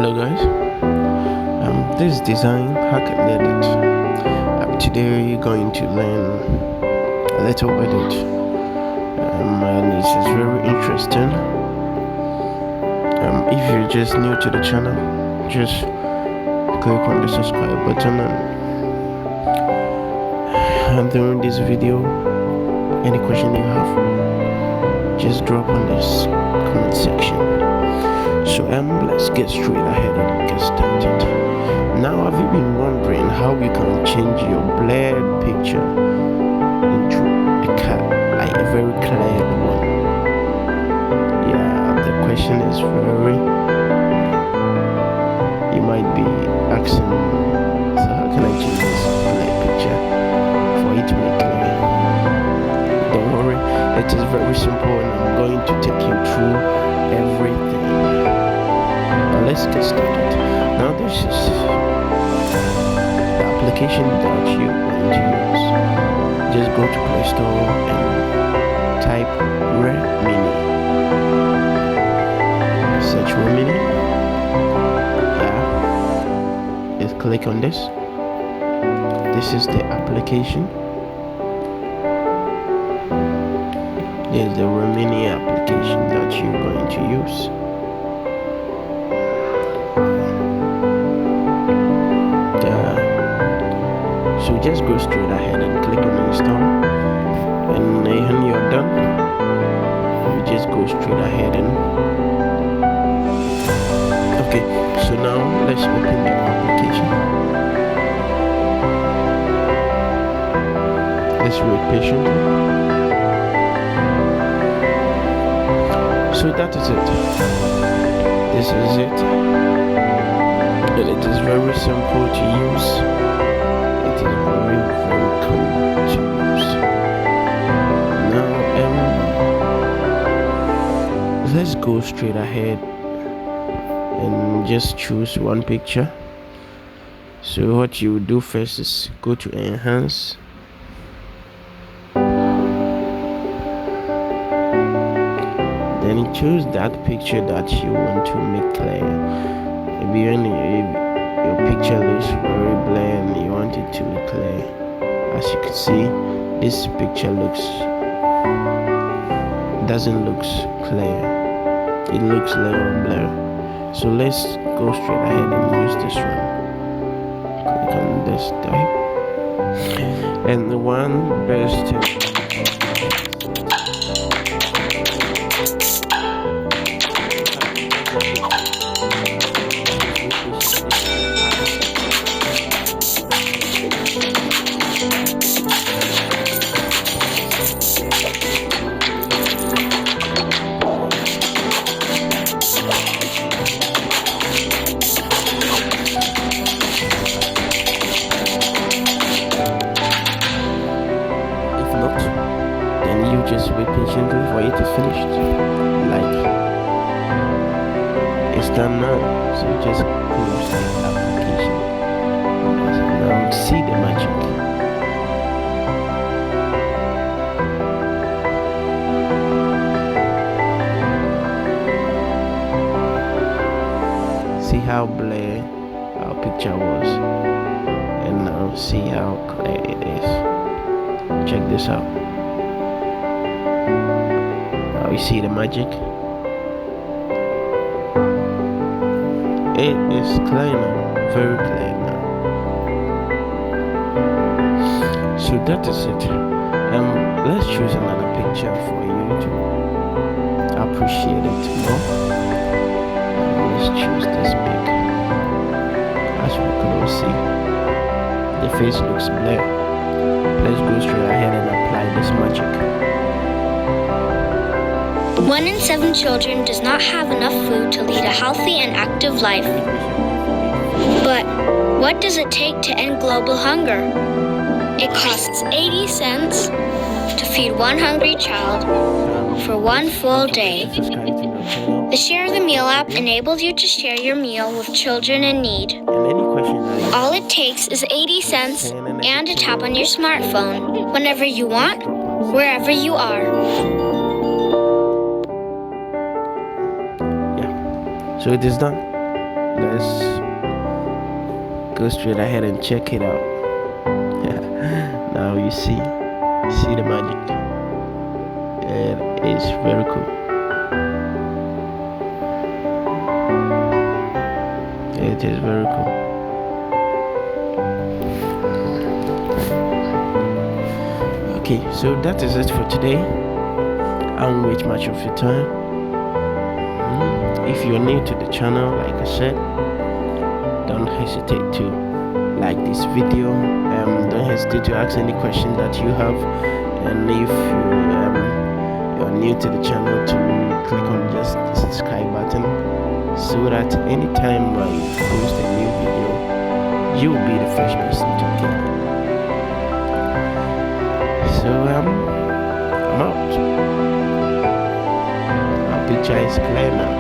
Hello guys, this design hack and edit. Today you're going to learn a little edit, and this is very interesting. If you're just new to the channel, just click on the subscribe button, and during this video, any question you have, just drop on this comment section. So let's get straight ahead and get started. Now, have you been wondering how you can change your blurred picture into a very clear one? Yeah, the question is very, you might be asking, so how can I change this blurred picture for it to make clear? Don't worry, it is very simple, and I'm going to take you through everything. Now let's get started. Now this is the application that you're going to use. Just go to Play Store and type Remini. Search Remini. Yeah. Just click on this. This is the application. This is the Remini application that you're going to use. So just go straight ahead and click on install, and when you're done, you just go straight ahead and okay. So now let's open the application. Let's wait patiently. So that is it. This is it, and it is very simple to use. It is very cool to use. Now let's go straight ahead and just choose one picture. So what you do first is go to enhance, then you choose that picture that you want to make clear. Maybe if your picture looks very blurry and you want it to be clear. As you can see, this picture doesn't look clear. It looks a little blurry. So let's go straight ahead and use this one. Click on this type. And the one best thing, just wait patiently for it to finish. Like, it's done now, so just close the application. Now see the magic. See how blurry our picture was, and now see how clear it is. Check this out. You see the magic? It is clear now, very clear now. So that is it. Let's choose another picture for you to appreciate it more. Let's choose this pic. As we can all see, the face looks blurred. Let's go straight ahead and apply this magic. 1 in 7 children does not have enough food to lead a healthy and active life. But what does it take to end global hunger? It costs 80 cents to feed one hungry child for one full day. The Share the Meal app enables you to share your meal with children in need. All it takes is 80 cents and a tap on your smartphone whenever you want, wherever you are. So it is done. let's go straight ahead and check it out. Now you see the magic. It is very cool. It is very cool. Okay, so that is it for today. I won't waste much of your time. If you're new to the channel, like I said, don't hesitate to like this video. Don't hesitate to ask any question that you have. And if you're new to the channel, to click on just the subscribe button, so that anytime I post a new video, you will be the first person to get it. So I'm out. Our picture is clear now.